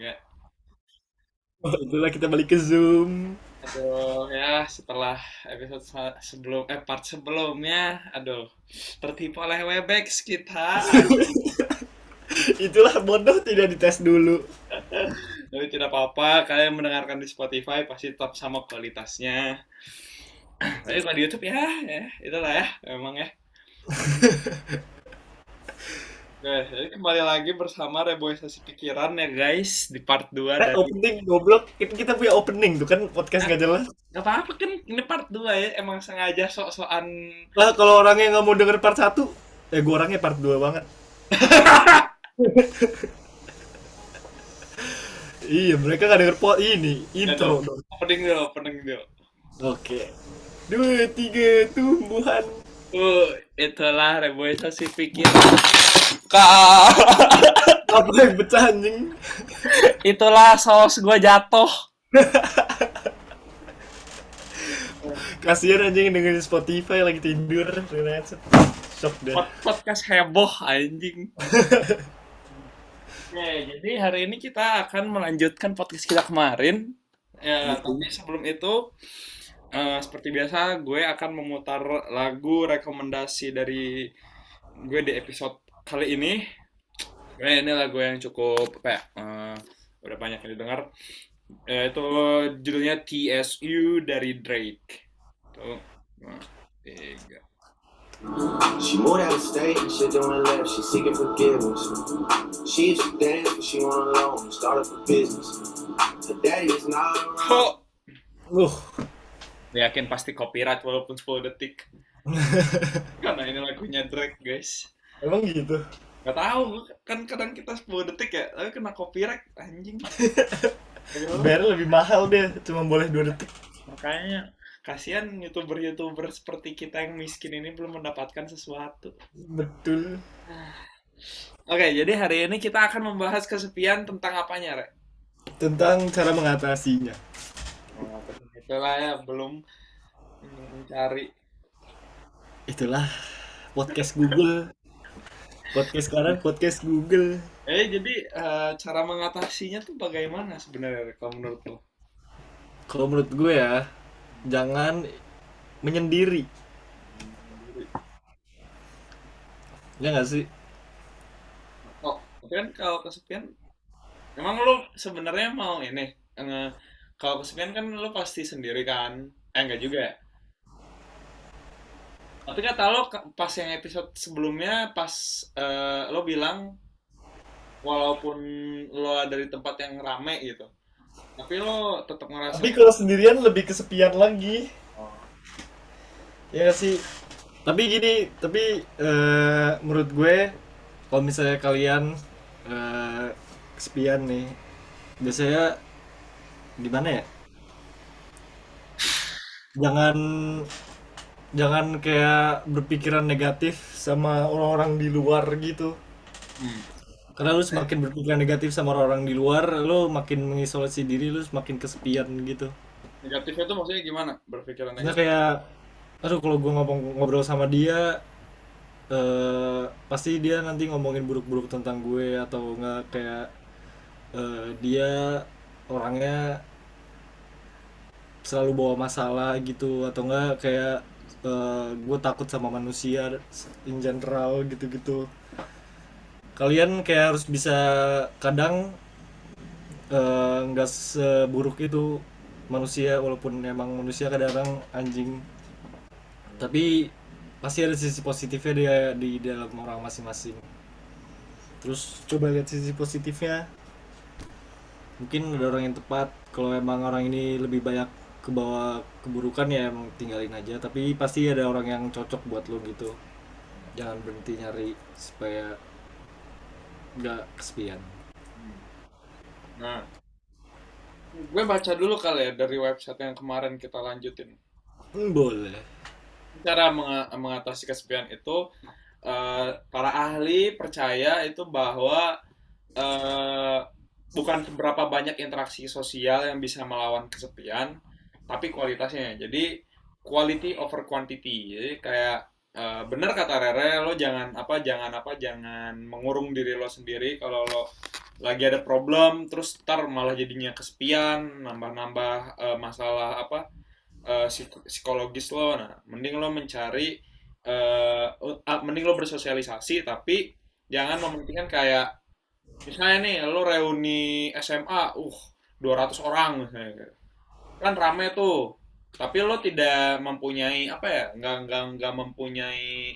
Ya, Oh, itulah kita balik ke Zoom. aduh ya setelah episode part sebelumnya, aduh tertipu oleh Webex kita. Itulah bodoh tidak dites dulu. Tapi tidak apa-apa, kalian mendengarkan di Spotify pasti tetap sama kualitasnya. Tapi kalau di YouTube ya itulah ya, memang ya. Guys, jadi kembali lagi bersama Reboisasi Pikiran ya guys di part 2 dari. Opening goblok. Kita punya opening tuh kan podcast Ah, nggak jelas. gak apa-apa kan ini part 2 ya, emang sengaja sok-sokan. Lah kalau orangnya nggak mau denger part satu, gue orangnya part 2 banget. Iya, mereka nggak denger ini Aduh, intro dong. opening dulu. Oke. Dua, tiga, tumbuhan. Itulah reboisasi pikiran. Kak, Apa yang pecah anjing? itulah saus gua jatuh. Kasihan anjing yang dengerin Spotify lagi tidur. Ternyata shock deh. Podcast heboh anjing. Oke, jadi hari ini kita akan melanjutkan podcast kita kemarin. Ya, tapi sebelum itu, seperti biasa, gue akan memutar lagu rekomendasi dari gue di episode kali ini. Ini lagu yang cukup apa ya, udah banyak yang didengar. Itu judulnya TSU dari Drake. Tuh, nah, tiga. She moved out of state and shit doing left. She seeking forgiveness. She used to dance, but she went alone and start up a business. Her daddy is not around. Kok Uh, yakin pasti copyright walaupun 10 detik. Karena ini lagunya Drake, guys. emang gitu. Gak tahu, kan kadang kita 10 detik ya, tapi kena copyright anjing. Bayar lebih mahal deh, cuma boleh 2 detik. Makanya kasihan YouTuber-YouTuber seperti kita yang miskin ini belum mendapatkan sesuatu. Betul. Oke, jadi hari ini kita akan membahas kesepian tentang apanya, Rek? Tentang cara mengatasinya. Oh, itulah ya, belum mencari. Itulah podcast Google. Podcast sekarang podcast Google. Jadi cara mengatasinya tuh bagaimana sebenarnya Rek, kalau menurut lo? Kalau menurut gue ya, jangan menyendiri. Ya nggak sih? Oh, tapi kan kalau kesepian, emang lo sebenarnya mau ini, kalau kesepian kan lo pasti sendiri kan? Enggak juga ya? Tapi kata lo pas yang episode sebelumnya, pas lo bilang walaupun lo ada di tempat yang rame gitu, tapi lo tetap ngerasa. Tapi kalau sendirian lebih kesepian lagi. Oh, Ya nggak sih? Tapi gini, tapi menurut gue, kalau misalnya kalian eh, kesepian nih, biasanya gimana ya? Jangan jangan kayak berpikiran negatif sama orang-orang di luar gitu. hmm. Karena lu semakin berpikiran negatif sama orang-orang di luar, lu makin mengisolasi diri, lu semakin kesepian gitu. Negatifnya tuh maksudnya gimana? Berpikiran Nah negatif. kayak, aduh kalau gue ngobrol sama dia, pasti dia nanti ngomongin buruk-buruk tentang gue atau enggak kayak dia orangnya selalu bawa masalah gitu atau enggak kayak gue takut sama manusia in general gitu-gitu. Kalian kayak harus bisa kadang nggak seburuk itu manusia walaupun emang manusia kadang-kadang anjing tapi pasti ada sisi positifnya dia di dalam orang masing-masing. Terus coba lihat sisi positifnya, mungkin ada orang yang tepat. Kalau emang orang ini lebih banyak ke bawah keburukan ya emang tinggalin aja, tapi pasti ada orang yang cocok buat lo gitu. Jangan berhenti nyari supaya nggak kesepian. Nah, gue baca dulu kali ya dari website yang kemarin kita lanjutin. Boleh. Cara mengatasi kesepian itu, para ahli percaya itu bahwa eh, bukan seberapa banyak interaksi sosial yang bisa melawan kesepian, tapi kualitasnya. Jadi quality over quantity. Jadi kayak bener kata Rere, lo jangan apa, jangan mengurung diri lo sendiri. Kalau lo lagi ada problem terus ntar malah jadinya kesepian, nambah-nambah masalah apa psikologis lo. Nah, mending lo mencari mending lo bersosialisasi tapi jangan mementingkan kayak misalnya nih lo reuni SMA 200 orang misalnya. Kan rame tuh. Tapi lo tidak mempunyai apa ya? Nggak mempunyai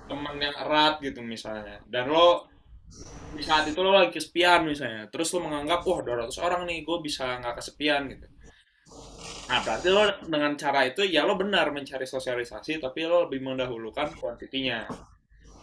teman yang erat gitu misalnya. Dan lo di saat itu lo lagi kesepian misalnya. Terus lo menganggap, wah 200 orang nih, gue bisa nggak kesepian gitu. Nah, berarti lo dengan cara itu ya lo benar mencari sosialisasi, tapi lo lebih mendahulukan kuantitinya.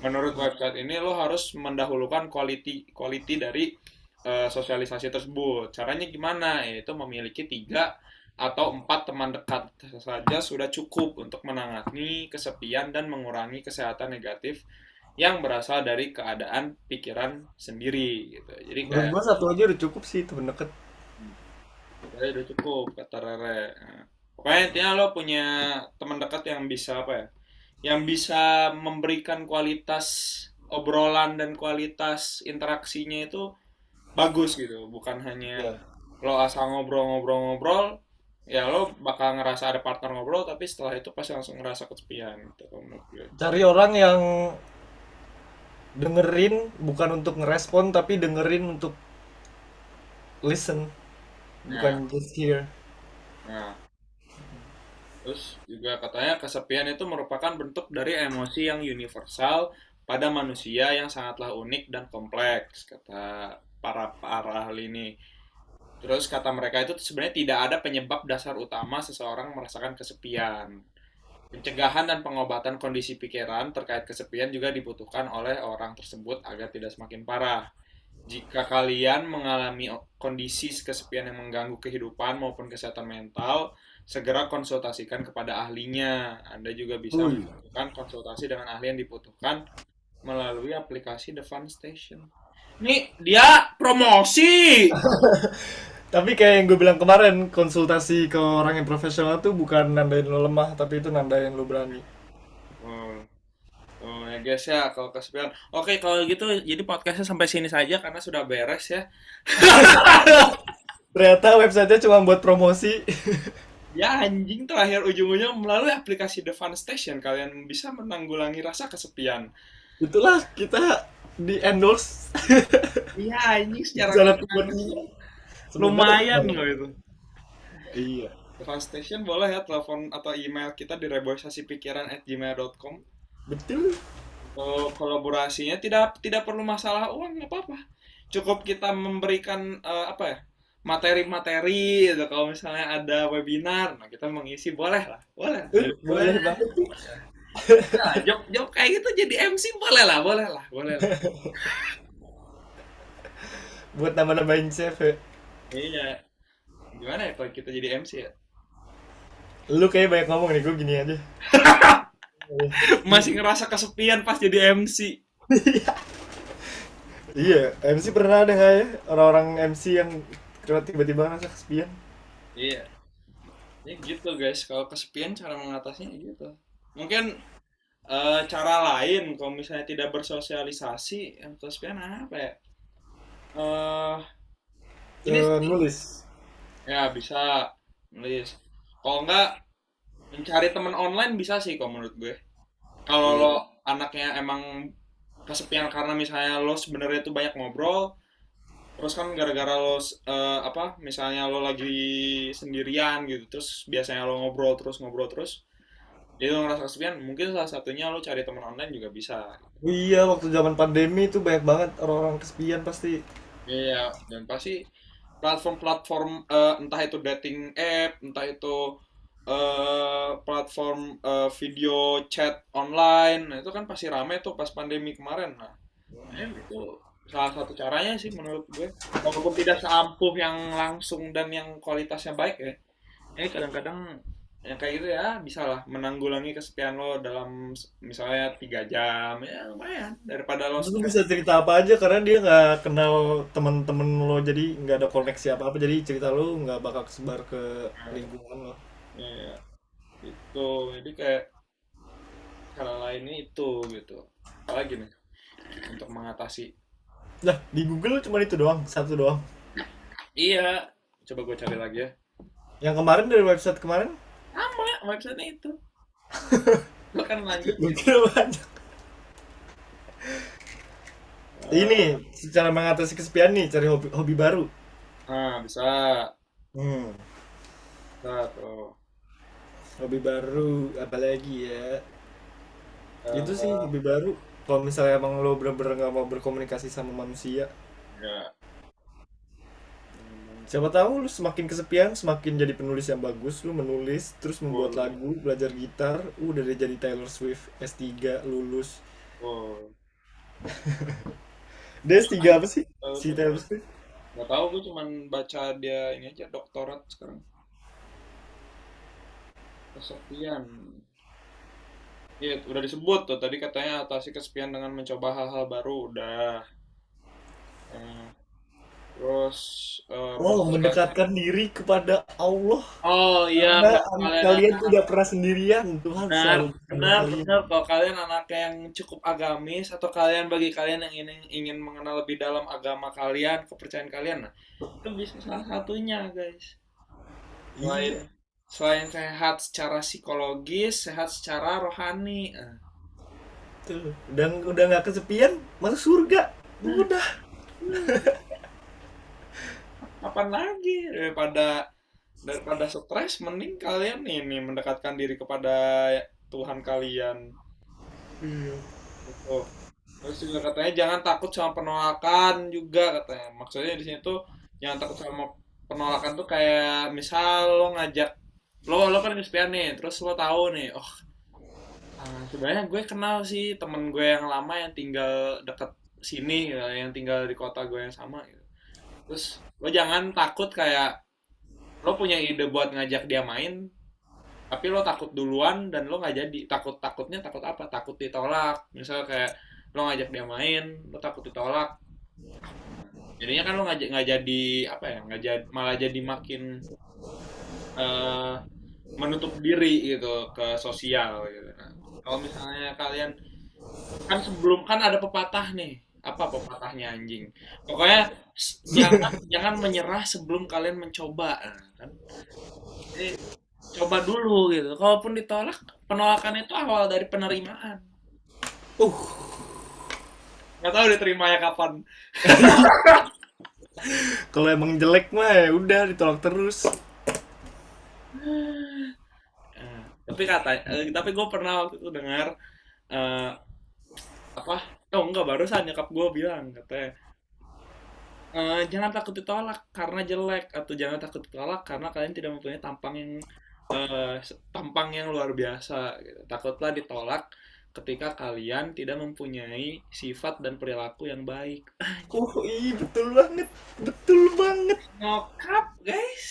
Menurut website ini lo harus mendahulukan quality dari sosialisasi tersebut. Caranya gimana? Yaitu memiliki 3 atau 4 teman dekat saja sudah cukup untuk menangani kesepian dan mengurangi kesehatan negatif yang berasal dari keadaan pikiran sendiri gitu. Jadi Menurut kayak gua satu aja udah cukup sih temen deket. ya udah cukup kata Rere. Nah, pokoknya intinya lo punya teman dekat yang bisa apa ya? Yang bisa memberikan kualitas obrolan dan kualitas interaksinya itu bagus gitu, bukan hanya Iya. lo asal ngobrol-ngobrol-ngobrol, ya lo bakal ngerasa ada partner ngobrol, tapi setelah itu pasti langsung ngerasa kesepian gitu kalau menurut gue. Cari orang yang dengerin bukan untuk ngerespon tapi dengerin untuk listen, Nah, bukan just hear. nah, terus juga katanya kesepian itu merupakan bentuk dari emosi yang universal pada manusia yang sangatlah unik dan kompleks, kata para ahli ini. Terus kata mereka itu sebenarnya tidak ada penyebab dasar utama seseorang merasakan kesepian. Pencegahan dan pengobatan kondisi pikiran terkait kesepian juga dibutuhkan oleh orang tersebut agar tidak semakin parah. Jika kalian mengalami kondisi kesepian yang mengganggu kehidupan maupun kesehatan mental, segera konsultasikan kepada ahlinya. Anda juga bisa Uy. melakukan konsultasi dengan ahli yang dibutuhkan melalui aplikasi The Fun Station. Ini dia promosi. Tapi kayak yang gue bilang kemarin, konsultasi ke orang yang profesional tuh bukan nandain lo lemah, tapi itu nandain lo berani. Oh, oh ya guys ya kalau kesepian. Oke kalau gitu jadi podcastnya sampai sini saja karena sudah beres ya. Ternyata websitenya cuma buat promosi. Ya anjing terakhir ujung-ujungnya melalui aplikasi The Fun Station kalian bisa menanggulangi rasa kesepian. Itulah kita di endorse. Iya anjing secara Jalan nggak buat langsung sebenarnya. lumayan loh itu. Iya. The Fun Station boleh ya telepon atau email kita di reboisasipikiran@gmail.com. Betul. Kalau kolaborasinya tidak perlu masalah uang nggak apa-apa. Cukup kita memberikan apa ya materi-materi gitu. Kalau misalnya ada webinar, nah kita mengisi boleh lah, boleh. Boleh. Boleh banget. Nah, job kayak gitu jadi MC boleh lah, boleh lah, boleh lah. Buat nambah-nambahin CV. Iya. Gimana ya kalau kita jadi MC ya? Lu kayak banyak ngomong nih, gue gini aja. Masih ngerasa kesepian pas jadi MC. Iya, MC pernah ada nggak ya orang-orang MC yang tiba-tiba ngerasa kesepian? Iya. Ya gitu guys, kalau kesepian cara mengatasinya gitu. Mungkin cara lain kalau misalnya tidak bersosialisasi yang kesepian apa ya? Eh ini sih Nulis. ya bisa nulis. Kalau enggak mencari teman online bisa sih kalau menurut gue. Kalau lo Iya. anaknya emang kesepian karena misalnya lo sebenarnya tuh banyak ngobrol, terus kan gara-gara lo apa misalnya lo lagi sendirian gitu, terus biasanya lo ngobrol terus, jadi lo ngerasa kesepian, mungkin salah satunya lo cari teman online juga bisa. Oh iya, waktu zaman pandemi itu banyak banget orang-orang kesepian pasti. Iya, dan pasti platform-platform entah itu dating app, entah itu platform video chat online, nah, itu kan pasti rame tuh pas pandemi kemarin. Nah, itu salah satu caranya sih menurut gue. Walaupun tidak seampuh yang langsung dan yang kualitasnya baik ya. Ini kadang-kadang yang kayak gitu ya bisa lah menanggulangi kesepian lo dalam misalnya 3 jam ya lumayan daripada lo Lu stres. bisa cerita apa aja karena dia nggak kenal temen-temen lo, jadi nggak ada koneksi apa-apa, jadi cerita lo nggak bakal kesebar ke lingkungan lo. Ya, itu jadi kayak cara lainnya itu gitu. Apalagi nih untuk mengatasi. Lah, di Google cuma itu doang, satu doang. Iya, coba gue cari lagi ya. Yang kemarin dari website kemarin, Sama website itu. Gue kan lanjut. gue kira banyak. Ini secara mengatasi kesepian nih, cari hobi, hobi baru. Nah, bisa. Hmm, Bisa tuh. hobi baru apalagi ya? Itu sih Eh, hobi baru. Kalau misalnya emang lo bener-bener nggak mau berkomunikasi sama manusia, ya. siapa tahu lu semakin kesepian, semakin jadi penulis yang bagus. Lu menulis, terus membuat Wow. lagu, belajar gitar, udah deh jadi Taylor Swift, S3, lulus. Wow. Dia S3 apa sih? Tahu Si tuh. Taylor Swift? Gak tahu, gue cuman baca dia ini aja doktorat sekarang. Kesepian. Iya, udah disebut tuh tadi katanya atasi kesepian dengan mencoba hal-hal baru udah. Eh, terus Oh, bersaudara. mendekatkan diri kepada Allah. Oh iya, Karena kalau kalian kalian anak tidak pernah sendirian. Tuhan benar, selalu bersama benar, kalian. benar. Kalau kalian anak yang cukup agamis atau kalian bagi kalian yang ingin mengenal lebih dalam agama kalian, kepercayaan kalian, nah itu bisa salah satunya, guys. Selain Iya, selain sehat secara psikologis, sehat secara rohani. tuh. Dan udah nggak kesepian, masuk surga. Nah, Udah. kapan lagi daripada stres, mending kalian ini mendekatkan diri kepada Tuhan kalian. Iya. Gitu. Terus juga katanya jangan takut sama penolakan juga katanya. Maksudnya di sini tuh jangan takut sama penolakan tuh kayak misal lo ngajak lo kan kesepian nih, terus lo tahu nih, oh sebenarnya gue kenal sih temen gue yang lama yang tinggal deket sini, gitu, yang tinggal di kota gue yang sama. Gitu. Terus lo jangan takut kayak lo punya ide buat ngajak dia main, tapi lo takut duluan dan lo nggak jadi. Takutnya takut apa? Takut ditolak. Misal kayak lo ngajak dia main, lo takut ditolak. Jadinya kan lo nggak jadi apa ya? Nggak jadi malah jadi makin eh, menutup diri gitu ke sosial gitu. Nah, kalau misalnya kalian kan sebelum kan ada pepatah nih. Apa pepatahnya anjing? Pokoknya jangan jangan menyerah sebelum kalian mencoba. Nah, kan? Jadi coba dulu gitu. Kalaupun ditolak, penolakan itu awal dari penerimaan. Uh, Nggak tahu diterimanya kapan. kalau emang jelek mah ya udah ditolak terus. Tapi gue pernah waktu itu dengar eh, apa? Oh enggak, barusan nyokap gue bilang katanya jangan takut ditolak karena jelek atau jangan takut ditolak karena kalian tidak mempunyai tampang yang luar biasa. Gitu. Takutlah ditolak ketika kalian tidak mempunyai sifat dan perilaku yang baik. Iya betul banget, betul banget. Nyokap, guys.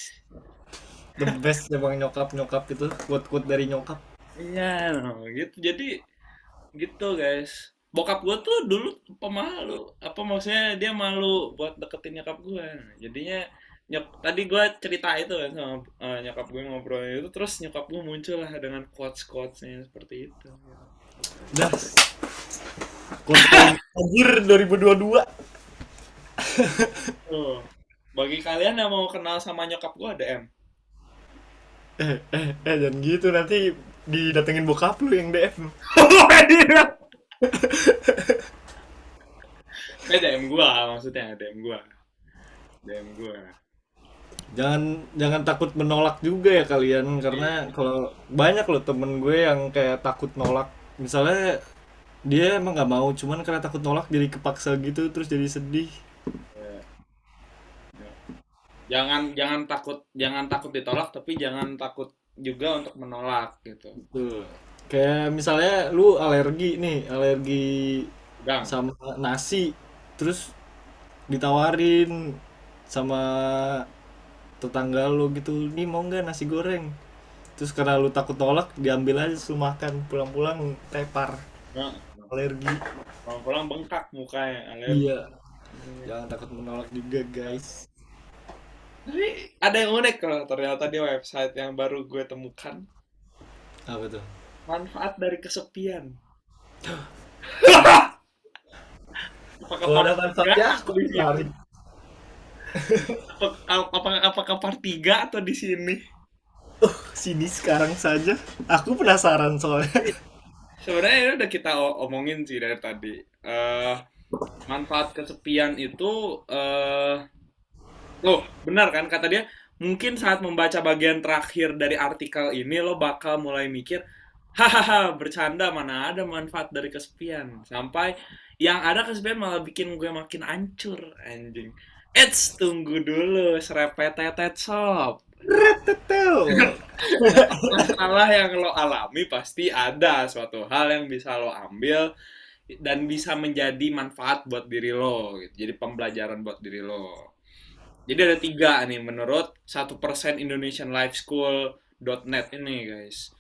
The best emang nyokap nyokap itu, quote quote dari nyokap. Iya, no, gitu. Jadi gitu, guys. Bokap gue tuh dulu pemalu. Apa maksudnya dia malu buat deketin nyokap gue. Jadinya tadi gue cerita itu kan sama nyokap gue ngobrol itu terus nyokap gue muncul lah dengan quotes-quotesnya seperti itu. Dah, quote quote anjir 2022. Tuh. Bagi kalian yang mau kenal sama nyokap gue ada M. Jangan gitu nanti didatengin bokap lu yang DM. DM gue maksudnya DM gue. DM gue. Jangan takut menolak juga ya kalian, karena kalau banyak loh temen gue yang kayak takut nolak, misalnya dia emang nggak mau, cuman karena takut nolak jadi kepaksa gitu, terus jadi sedih. Jangan takut ditolak tapi jangan takut juga untuk menolak gitu. Tuh. Kayak misalnya lu alergi nih, alergi Gang. sama nasi, terus ditawarin sama tetangga lu gitu, nih mau nggak nasi goreng, terus karena lu takut nolak diambil aja, lu makan, pulang-pulang tepar, Nah, alergi. pulang-pulang bengkak mukanya alergi. Iya, jangan takut menolak juga guys. Tapi ada yang unik kalau ternyata di website yang baru gue temukan. Apa tuh? Manfaat dari kesepian. Apakah Kalau part ada 3 manfaatnya atau aku di sini? tertarik. Apakah part 3 atau di sini? Sini sekarang saja. Aku penasaran soalnya. Sebenarnya ini udah kita omongin sih dari tadi. Manfaat kesepian itu oh, benar kan kata dia, mungkin saat membaca bagian terakhir dari artikel ini lo bakal mulai mikir, hahaha, bercanda mana ada manfaat dari kesepian. Sampai yang ada kesepian malah bikin gue makin hancur, anjing. Eits, tunggu dulu, serepetetet sob. Tetel. Masalah yang lo alami pasti ada suatu hal yang bisa lo ambil dan bisa menjadi manfaat buat diri lo, gitu. Jadi pembelajaran buat diri lo. Jadi ada tiga nih menurut 1% Indonesian Life School.net ini guys.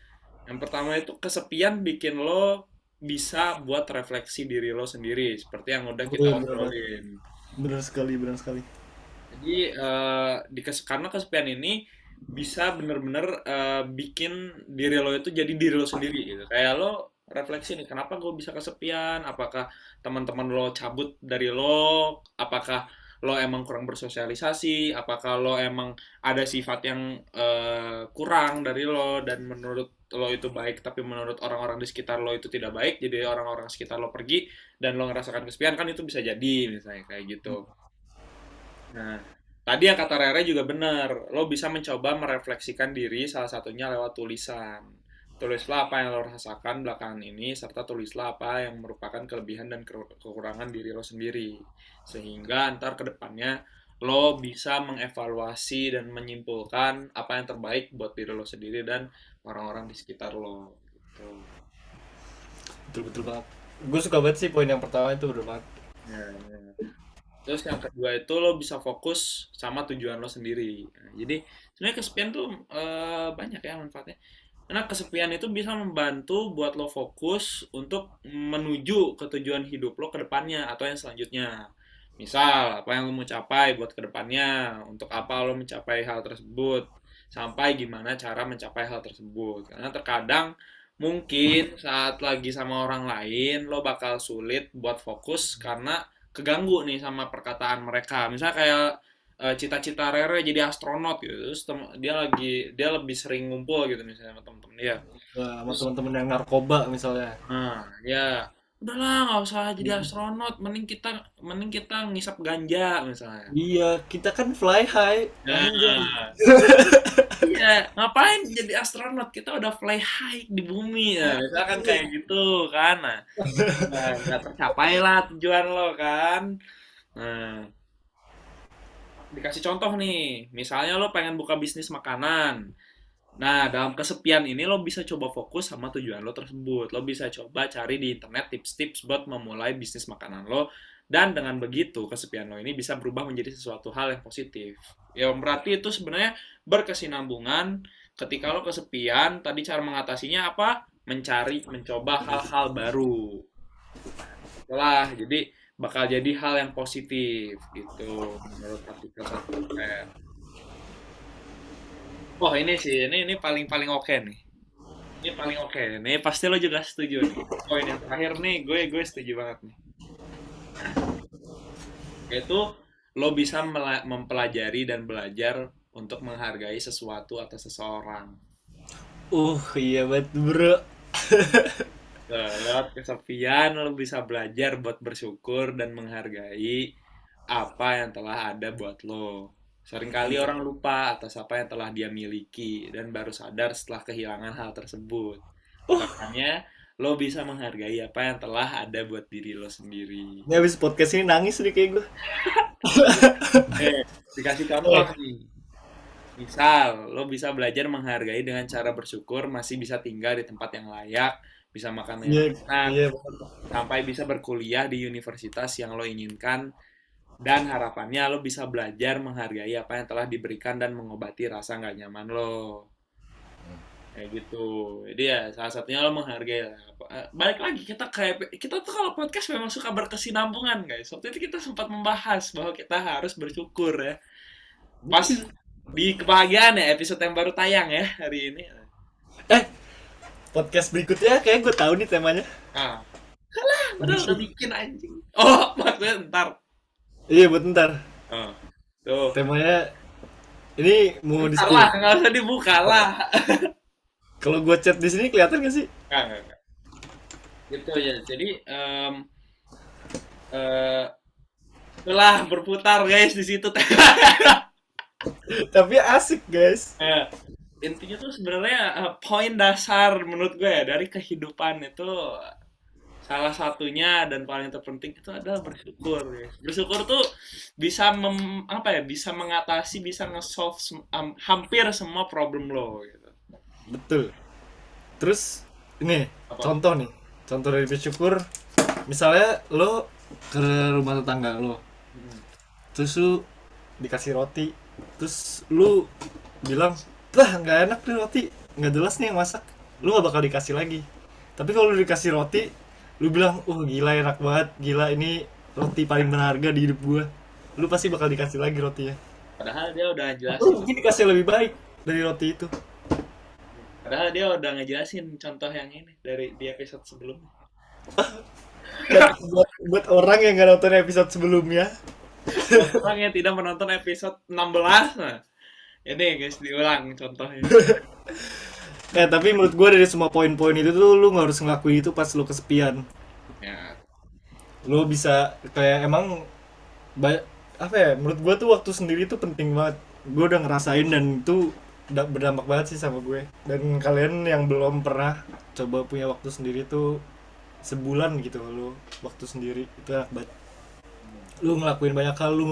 Yang pertama itu kesepian bikin lo bisa buat refleksi diri lo sendiri seperti yang udah kita Oh, bener, obrolin. bener sekali, bener sekali. Jadi karena kesepian ini bisa bener-bener bikin diri lo itu jadi diri lo sendiri gitu. Kayak lo refleksi nih, kenapa gue bisa kesepian? Apakah teman-teman lo cabut dari lo? Apakah lo emang kurang bersosialisasi? Apakah lo emang ada sifat yang kurang dari lo dan menurut lo itu baik, tapi menurut orang-orang di sekitar lo itu tidak baik, jadi orang-orang sekitar lo pergi dan lo ngerasakan kesepian, kan itu bisa jadi misalnya kayak gitu. Nah, tadi yang kata Rere juga benar. Lo bisa mencoba merefleksikan diri salah satunya lewat tulisan. Tulislah apa yang lo rasakan belakangan ini, serta tulislah apa yang merupakan kelebihan dan kekurangan diri lo sendiri. Sehingga ntar ke depannya lo bisa mengevaluasi dan menyimpulkan apa yang terbaik buat diri lo sendiri dan orang-orang di sekitar lo. Gitu. Betul betul banget. Gue suka banget sih poin yang pertama itu, bener banget. Ya, ya. Terus yang kedua itu lo bisa fokus sama tujuan lo sendiri. Nah, jadi sebenarnya kesepian tuh banyak ya manfaatnya. Karena kesepian itu bisa membantu buat lo fokus untuk menuju ke tujuan hidup lo ke depannya atau yang selanjutnya. Misal, apa yang lo mau capai buat ke depannya, untuk apa lo mencapai hal tersebut, sampai gimana cara mencapai hal tersebut. Karena terkadang mungkin saat lagi sama orang lain lo bakal sulit buat fokus karena keganggu nih sama perkataan mereka. Misalnya kayak cita-cita Rere jadi astronot gitu. Terus dia lebih sering ngumpul gitu misalnya sama temen-temen dia. Wah, sama Terus teman-teman yang narkoba misalnya. ya udahlah nggak usah jadi astronot, mending kita ngisap ganja misalnya. Iya, kita kan fly high. Nah, Anjay. iya, ngapain jadi astronot? Kita udah fly high di bumi ya. Misalkan kayak gitu kan. Nah, nggak tercapai lah tujuan lo kan. Nah, dikasih contoh nih, misalnya lo pengen buka bisnis makanan. Nah, dalam kesepian ini lo bisa coba fokus sama tujuan lo tersebut. Lo bisa coba cari di internet tips-tips buat memulai bisnis makanan lo. Dan dengan begitu, kesepian lo ini bisa berubah menjadi sesuatu hal yang positif. Ya, berarti itu sebenarnya berkesinambungan. Ketika lo kesepian, tadi cara mengatasinya apa? Mencoba hal-hal baru. Setelah, jadi bakal jadi hal yang positif gitu menurut artikel 1%. Wah ini sih, ini paling paling oke nih. Ini paling oke. Nih pasti lo juga setuju nih. Poin yang terakhir nih, gue setuju banget nih. Yaitu lo bisa mempelajari dan belajar untuk menghargai sesuatu atau seseorang. Iya banget, bro. Lewat kesepian lo bisa belajar buat bersyukur dan menghargai apa yang telah ada buat lo. Seringkali orang lupa atas apa yang telah dia miliki dan baru sadar setelah kehilangan hal tersebut. Makanya lo bisa menghargai apa yang telah ada buat diri lo sendiri. Ini habis podcast ini nangis nih kayak gue. Dikasih contoh nih. Misal, lo bisa belajar menghargai dengan cara bersyukur masih bisa tinggal di tempat yang layak, bisa makan Iya, yang enak, iya. sampai bisa berkuliah di universitas yang lo inginkan, dan harapannya lo bisa belajar menghargai apa yang telah diberikan dan mengobati rasa nggak nyaman lo. Kayak gitu. Jadi ya salah satunya lo menghargai lah. Balik lagi kita tuh kalau podcast memang suka berkesinambungan guys. Waktu itu kita sempat membahas bahwa kita harus bersyukur ya. Pas di kebahagiaan ya episode yang baru tayang ya hari ini. Podcast berikutnya kayak gue tahu nih temanya. Ah, udah bikin anjing. Oh, maksudnya ntar. Iya buat ntar. Oh, tuh. Temanya ini mau di Ntar spill. lah, nggak usah dibuka lah. Kalau gua chat di sini kelihatan gak sih? Nggak. Gitu ya. Jadi, eh itulah berputar guys di situ. Tapi asik guys. Eh, intinya tuh sebenarnya poin dasar menurut gue ya dari kehidupan itu salah satunya dan paling terpenting itu adalah bersyukur guys. Bersyukur tuh bisa apa ya, bisa mengatasi, bisa nge-solve hampir semua problem lo gitu. Betul. Terus ini Apa? contoh nih. Contoh dari bersyukur. Misalnya lo ke rumah tetangga lo, Hmm. terus lu dikasih roti, terus lu bilang, lah nggak enak nih roti, nggak jelas nih yang masak. Lu nggak bakal dikasih lagi. Tapi kalau lu dikasih roti, lu bilang, gila enak banget, gila ini roti paling berharga di hidup gua. Lu pasti bakal dikasih lagi rotinya. Padahal dia udah Lu jelasin. mungkin dikasih lebih baik dari roti itu. Padahal dia udah ngejelasin contoh yang ini dari di episode sebelumnya. Dan buat orang yang nggak nonton episode sebelumnya, Orang yang tidak menonton episode 16, nah ini guys diulang contohnya. tapi menurut gua dari semua poin-poin itu tuh lu nggak harus ngelakuin itu pas lu kesepian. Ya, Lu bisa kayak emang apa ya, menurut gua tuh waktu sendiri tuh penting banget. Gue udah ngerasain dan itu berdampak banget sih sama gue. Dan kalian yang belum pernah coba punya waktu sendiri tuh sebulan gitu, lu waktu sendiri itu enak banget. Lu ngelakuin banyak hal, lu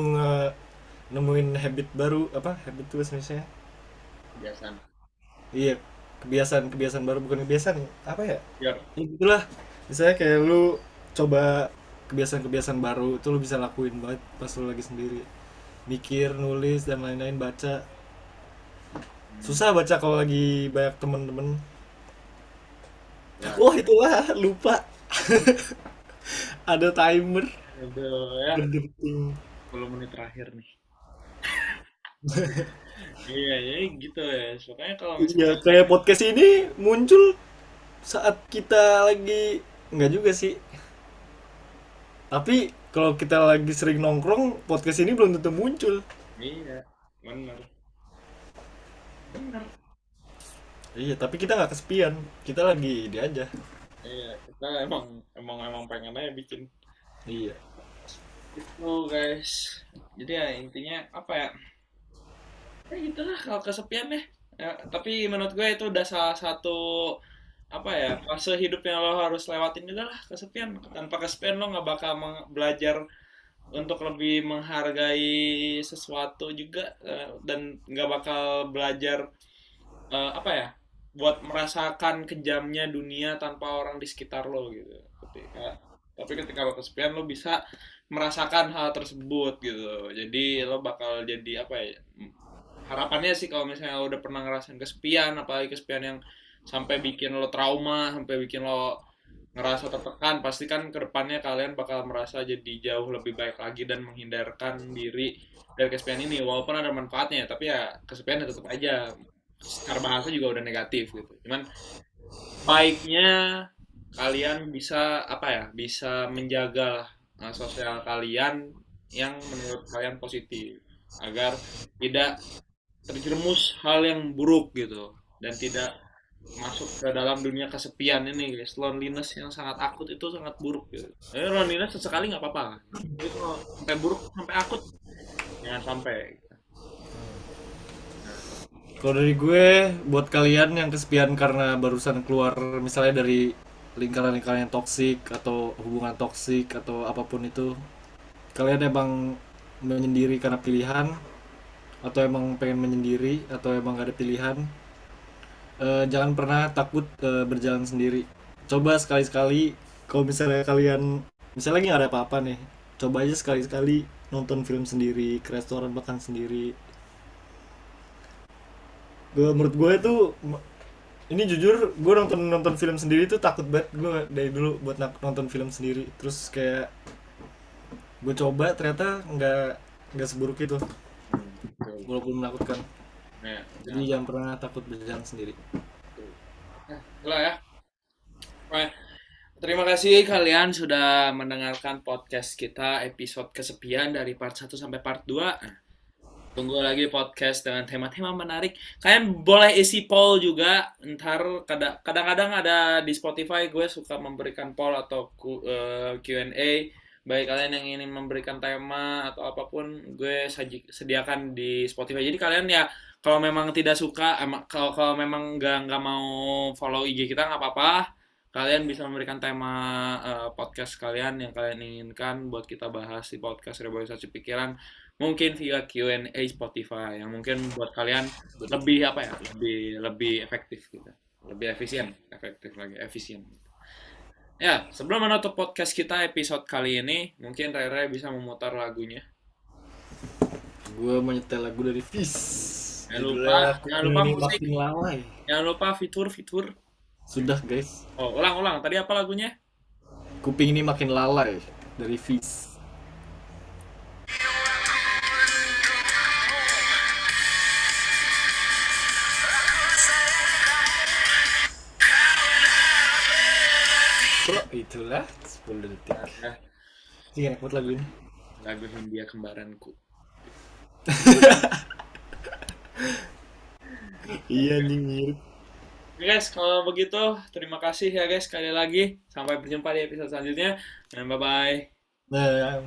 nemuin habit baru. Apa habit tuh bahasa Indonesia? kebiasaan. Iya, kebiasaan kebiasaan baru, bukan kebiasaan apa ya, Biar ya gitulah. Misalnya kayak lu coba kebiasaan-kebiasaan baru itu lu bisa lakuin banget pas lu lagi sendiri, mikir, nulis dan lain-lain, baca. Susah baca kalau lagi banyak temen-temen. ya, Wah itulah lupa. Ada timer itu ya berdetik. 10 menit terakhir nih. Iya, ya gitu ya. Makanya kalau Iya, misalnya kayak podcast ini muncul saat kita lagi, nggak juga sih, tapi kalau kita lagi sering nongkrong podcast ini belum tentu muncul. iya, bener. Bener. Iya, tapi kita nggak kesepian, kita lagi di aja. Iya, kita emang pengen aja bikin Iya. itu, guys. Jadi ya intinya apa ya? Ya gitulah kalau kesepian deh. Ya, tapi menurut gue itu udah salah satu apa ya fase hidup yang lo harus lewatin juga lah kesepian. Tanpa kesepian lo nggak bakal belajar untuk lebih menghargai sesuatu juga dan nggak bakal belajar apa ya buat merasakan kejamnya dunia tanpa orang di sekitar lo gitu. Tapi ketika lo kesepian lo bisa merasakan hal tersebut gitu. Jadi lo bakal jadi apa ya? Harapannya sih kalau misalnya lo udah pernah ngerasain kesepian, apalagi kesepian yang sampai bikin lo trauma, sampai bikin lo ngerasa tertekan, pasti kan kedepannya kalian bakal merasa jadi jauh lebih baik lagi dan menghindarkan diri dari kesepian ini. Walaupun ada manfaatnya, tapi ya kesepian ya tetap aja. Secara bahasa juga udah negatif gitu. Cuman baiknya kalian bisa apa ya, bisa menjaga sosial kalian yang menurut kalian positif agar tidak terjerumus hal yang buruk gitu dan tidak masuk ke dalam dunia kesepian ini guys. Loneliness yang sangat akut itu sangat buruk gitu. Loneliness sesekali nggak apa-apa, tapi kalau sampai buruk sampai akut jangan sampai. Kalau dari gue, buat kalian yang kesepian karena barusan keluar misalnya dari lingkaran-lingkaran yang toksik atau hubungan toksik atau apapun itu, kalian emang menyendiri karena pilihan atau emang pengen menyendiri atau emang gak ada pilihan, jangan pernah takut berjalan sendiri. Coba sekali-sekali, kalau misalnya kalian misalnya lagi gak ada apa-apa nih, coba aja sekali-sekali nonton film sendiri, ke restoran makan sendiri. Menurut gue itu, ini jujur, gue nonton nonton film sendiri tuh takut banget gue dari dulu buat nonton film sendiri. Terus kayak gue coba ternyata nggak seburuk itu, Betul. walaupun menakutkan. Nah, Jadi jangan pernah takut berjalan sendiri. itulah ya. Nah, Terima kasih kalian sudah mendengarkan podcast kita episode kesekian dari part 1 sampai part 2. Tunggu lagi podcast dengan tema-tema menarik. Kalian boleh isi poll juga. Ntar kadang-kadang ada di Spotify gue suka memberikan poll atau Q&A. Baik kalian yang ingin memberikan tema atau apapun, gue sediakan di Spotify. Jadi kalian ya kalau memang tidak suka, kalau memang nggak mau follow IG kita nggak apa-apa. Kalian bisa memberikan tema podcast kalian yang kalian inginkan buat kita bahas di podcast Reboisasi Pikiran. Mungkin via Q&A Spotify yang mungkin buat kalian lebih apa ya, lebih efektif gitu, lebih efisien. Ya, sebelum menutup podcast kita episode kali ini, mungkin Rere bisa memutar lagunya. Gue menyetel lagu dari Fish. Jangan lupa musik, makin lalai. jangan lupa fitur. Sudah guys. Oh, ulang. Tadi apa lagunya? Kuping ini makin lalai dari Fish. Itulah 10 detik. Nah, Ini enak banget lagu ini. lagu Hindia Kembaranku. Iya anjing mirip. Oke guys, kalau begitu terima kasih ya guys sekali lagi. Sampai berjumpa di episode selanjutnya. Dan bye-bye. Nah,